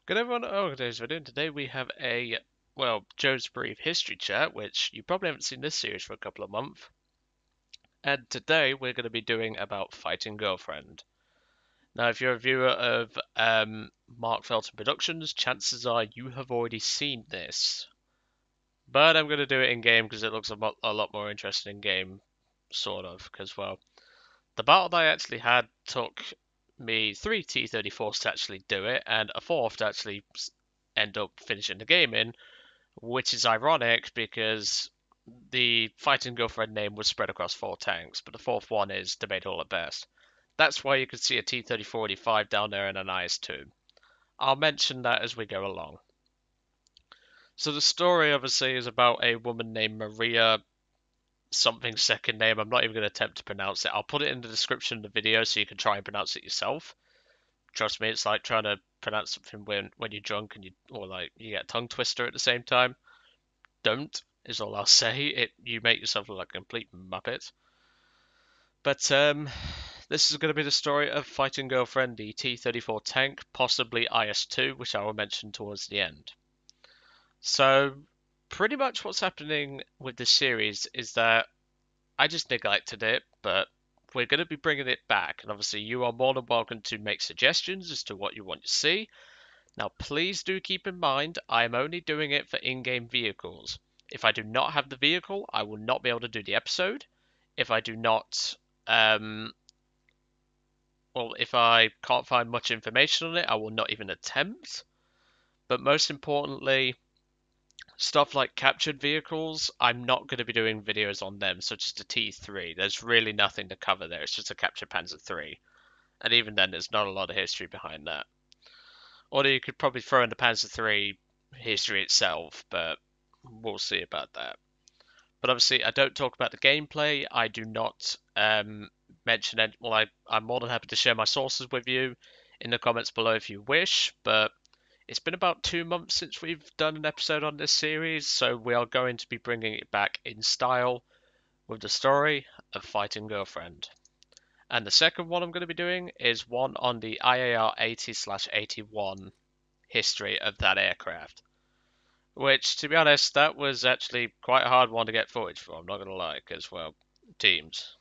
Good everyone, today's video. And today we have Joe's Brief History Chat, which you probably haven't seen this series for a couple of months. And today we're going to be doing about Fighting Girlfriend. Now, if you're a viewer of Mark Felton Productions, chances are you have already seen this. But I'm going to do it in game because it looks a lot more interesting in game, sort of. Because, well, the battle that I actually had took me 3 T-34s to actually do it, and a fourth to actually end up finishing the game in, which is ironic because the Fighting Girlfriend name was spread across 4 tanks, but the fourth one is debatable at best. That's why you can see a T-34-85 down there and an IS-2. I'll mention that as we go along. So the story obviously is about a woman named Maria something second name. I'm not even going to attempt to pronounce it. I'll put it in the description of the video so you can try and pronounce it yourself. Trust me, it's like trying to pronounce something when you're drunk and you get a tongue twister at the same time. Don't is all I'll say. You make yourself look like a complete muppet. But this is going to be the story of Fighting Girlfriend, the T-34 tank, possibly IS-2, which I will mention towards the end. So pretty much what's happening with this series is that I just neglected it, but we're going to be bringing it back, and obviously you are more than welcome to make suggestions as to what you want to see. Now, please do keep in mind, I am only doing it for in-game vehicles. If I do not have the vehicle, I will not be able to do the episode. If I do not, if I can't find much information on it, I will not even attempt. But most importantly, stuff like captured vehicles, I'm not going to be doing videos on them, such as the T3. There's really nothing to cover there. It's just a captured Panzer III. And even then, there's not a lot of history behind that. Or you could probably throw in the Panzer III history itself, but we'll see about that. But obviously, I don't talk about the gameplay. I do not mention it. Well, I'm more than happy to share my sources with you in the comments below if you wish, but it's been about 2 months since we've done an episode on this series, so we are going to be bringing it back in style with the story of Fighting Girlfriend. And the second one I'm going to be doing is one on the IAR 80/81 history of that aircraft. Which, to be honest, that was actually quite a hard one to get footage for, I'm not going to lie, because, well, teams.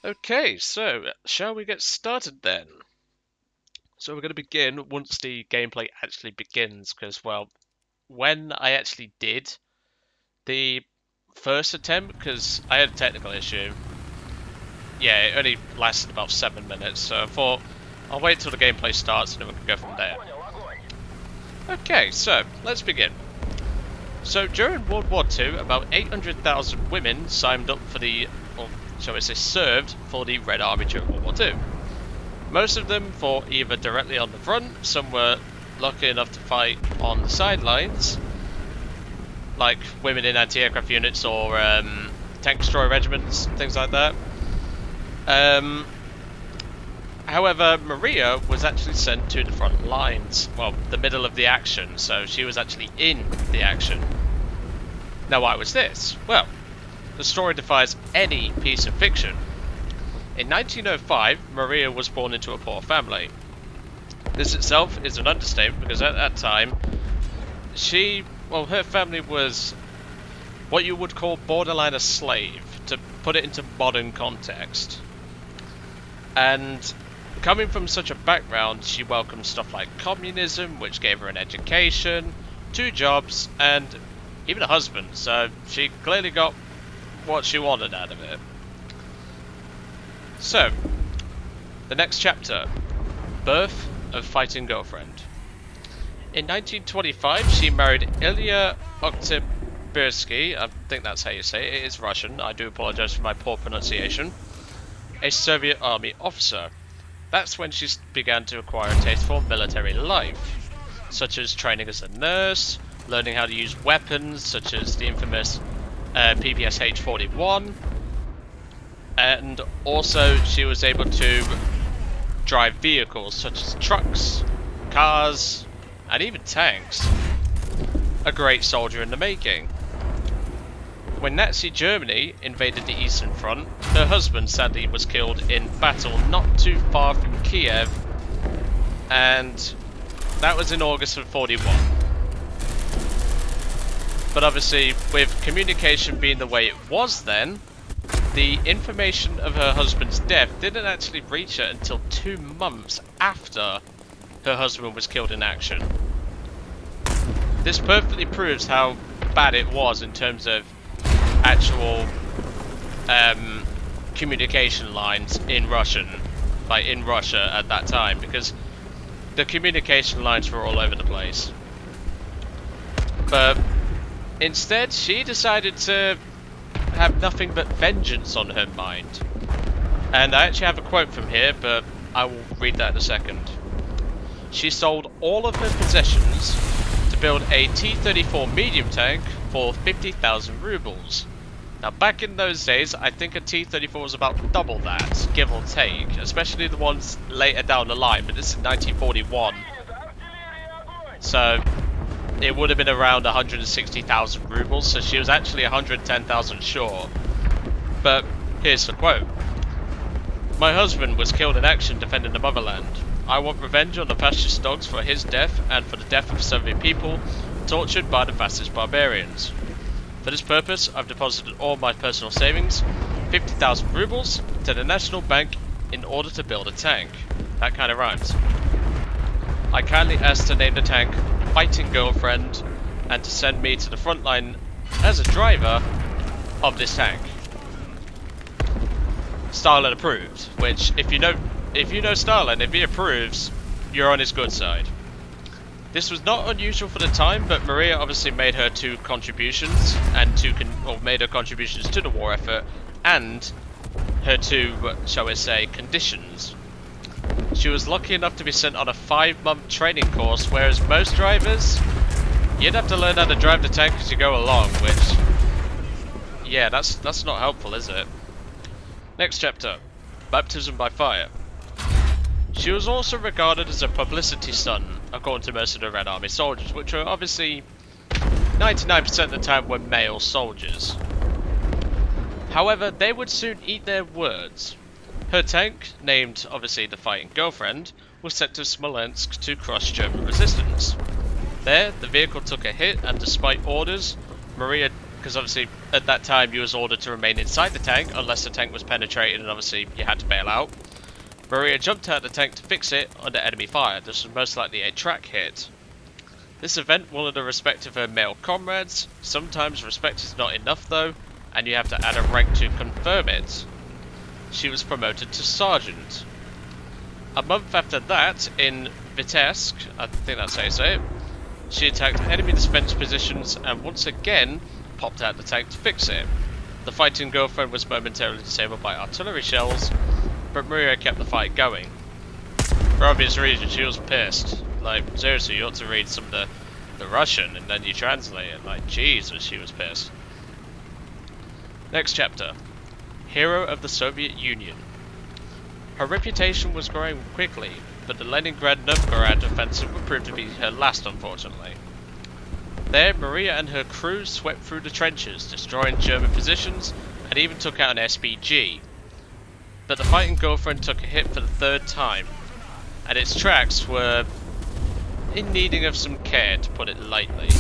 Okay, so, shall we get started then? So we're going to begin once the gameplay actually begins, because, well, when I actually did the first attempt, because I had a technical issue, yeah, it only lasted about 7 minutes, so I thought I'll wait till the gameplay starts and then we can go from there. Okay, so let's begin. So during World War II, about 800,000 women signed up for served for the Red Army during World War II. Most of them fought either directly on the front, some were lucky enough to fight on the sidelines, like women in anti-aircraft units or tank destroyer regiments, things like that. However, Maria was actually sent to the front lines, well, the middle of the action, so she was actually in the action. Now, why was this? Well, the story defies any piece of fiction. In 1905, Maria was born into a poor family. This itself is an understatement because at that time, her family was what you would call borderline a slave, to put it into modern context. And coming from such a background, she welcomed stuff like communism, which gave her an education, 2 jobs, and even a husband, so she clearly got what she wanted out of it. So, the next chapter, Birth of Fighting Girlfriend. In 1925, she married Ilya Oktyabrski, I think that's how you say it, it is Russian, I do apologize for my poor pronunciation, a Soviet army officer. That's when she began to acquire a taste for military life, such as training as a nurse, learning how to use weapons, such as the infamous PPSH-41, and also she was able to drive vehicles such as trucks, cars, and even tanks. A great soldier in the making. When Nazi Germany invaded the Eastern Front, her husband sadly was killed in battle not too far from Kiev and that was in August of 41. But obviously, with communication being the way it was then, the information of her husband's death didn't actually reach her until 2 months after her husband was killed in action. This perfectly proves how bad it was in terms of actual communication lines in Russia at that time, because the communication lines were all over the place. But instead, she decided to have nothing but vengeance on her mind. And I actually have a quote from here, but I will read that in a second. She sold all of her possessions to build a T-34 medium tank for 50,000 rubles. Now back in those days, I think a T-34 was about double that, give or take, especially the ones later down the line, but this is 1941. So it would have been around 160,000 rubles, so she was actually 110,000 short. But here's the quote. "My husband was killed in action defending the motherland. I want revenge on the fascist dogs for his death and for the death of Soviet people tortured by the fascist barbarians. For this purpose, I've deposited all my personal savings, 50,000 rubles, to the National Bank in order to build a tank." That kind of rhymes. "I kindly ask to name the tank Fighting Girlfriend and to send me to the front line as a driver of this tank." Stalin approved, which if you know Stalin, if he approves, you're on his good side. This was not unusual for the time, but Maria obviously made her two contributions made her contributions to the war effort and her two, shall we say, conditions. She was lucky enough to be sent on a 5-month training course, whereas most drivers, you'd have to learn how to drive the tank as you go along, which, yeah, that's not helpful, is it? Next chapter, Baptism by Fire. She was also regarded as a publicity stunt, according to most of the Red Army soldiers, which were obviously 99% of the time were male soldiers. However, they would soon eat their words. Her tank, named obviously the Fighting Girlfriend, was sent to Smolensk to crush German resistance. There, the vehicle took a hit, and despite orders, Maria, because obviously at that time you was ordered to remain inside the tank unless the tank was penetrated, and obviously you had to bail out. Maria jumped out of the tank to fix it under enemy fire. This was most likely a track hit. This event won her the respect of her male comrades. Sometimes respect is not enough though, and you have to add a rank to confirm it. She was promoted to sergeant. A month after that, in Vitebsk, I think that's how you say it, she attacked enemy defense positions and once again popped out the tank to fix it. The Fighting Girlfriend was momentarily disabled by artillery shells, but Maria kept the fight going. For obvious reasons, she was pissed. Like, seriously, you ought to read some of the Russian and then you translate it. Like, Jesus, she was pissed. Next chapter. Hero of the Soviet Union. Her reputation was growing quickly, but the Leningrad-Novgorod offensive would prove to be her last, unfortunately. There, Maria and her crew swept through the trenches, destroying German positions, and even took out an SPG. But the Fighting Girlfriend took a hit for the 3rd time, and its tracks were in needing of some care, to put it lightly.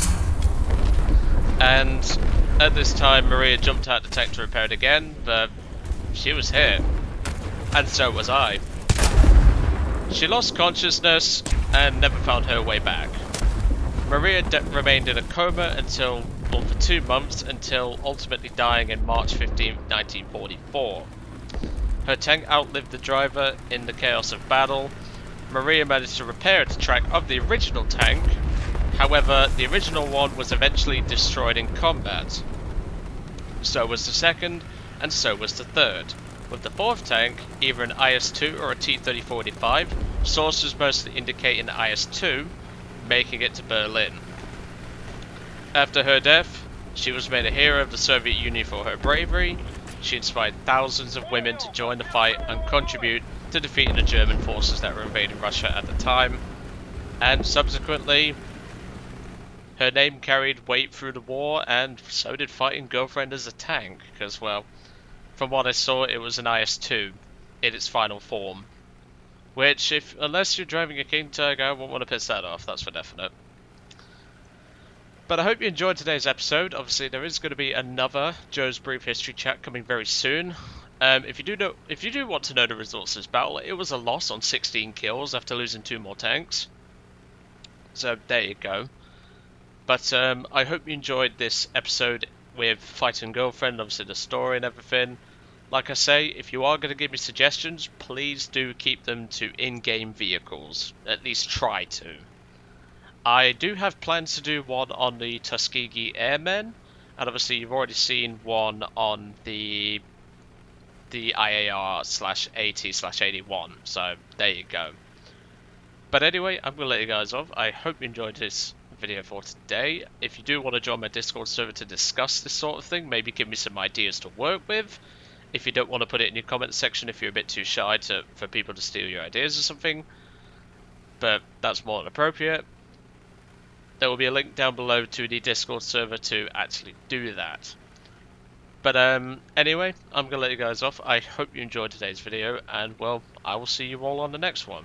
And at this time, Maria jumped out the tank to repair it again, but she was hit, and so was I. She lost consciousness and never found her way back. Maria remained in a coma for 2 months until ultimately dying in March 15, 1944. Her tank outlived the driver in the chaos of battle. Maria managed to repair the track of the original tank, however the original one was eventually destroyed in combat. So was the second, and so was the third. With the 4th tank, either an IS-2 or a T-34-85, sources mostly indicate an IS-2, making it to Berlin. After her death, she was made a hero of the Soviet Union for her bravery. She inspired thousands of women to join the fight and contribute to defeating the German forces that were invading Russia at the time. And subsequently, her name carried weight through the war, and so did Fighting Girlfriend as a tank, because, well, from what I saw, it was an IS-2 in its final form. Which, unless you're driving a King Tiger, I won't want to piss that off, that's for definite. But I hope you enjoyed today's episode. Obviously, there is going to be another Joe's Brief History Chat coming very soon. If you do want to know the results of this battle, it was a loss on 16 kills after losing 2 more tanks. So there you go. But I hope you enjoyed this episode with Fighting Girlfriend, obviously the story and everything. Like I say, if you are going to give me suggestions, please do keep them to in-game vehicles. At least try to. I do have plans to do one on the Tuskegee Airmen, and obviously you've already seen one on the IAR/AT/81, so there you go. But anyway, I'm going to let you guys off. I hope you enjoyed this video for today. If you do want to join my Discord server to discuss this sort of thing, maybe give me some ideas to work with. If you don't want to put it in your comment section, if you're a bit too shy for people to steal your ideas or something, but that's more than appropriate. There will be a link down below to the Discord server to actually do that. But anyway, I'm going to let you guys off. I hope you enjoyed today's video, and well, I will see you all on the next one.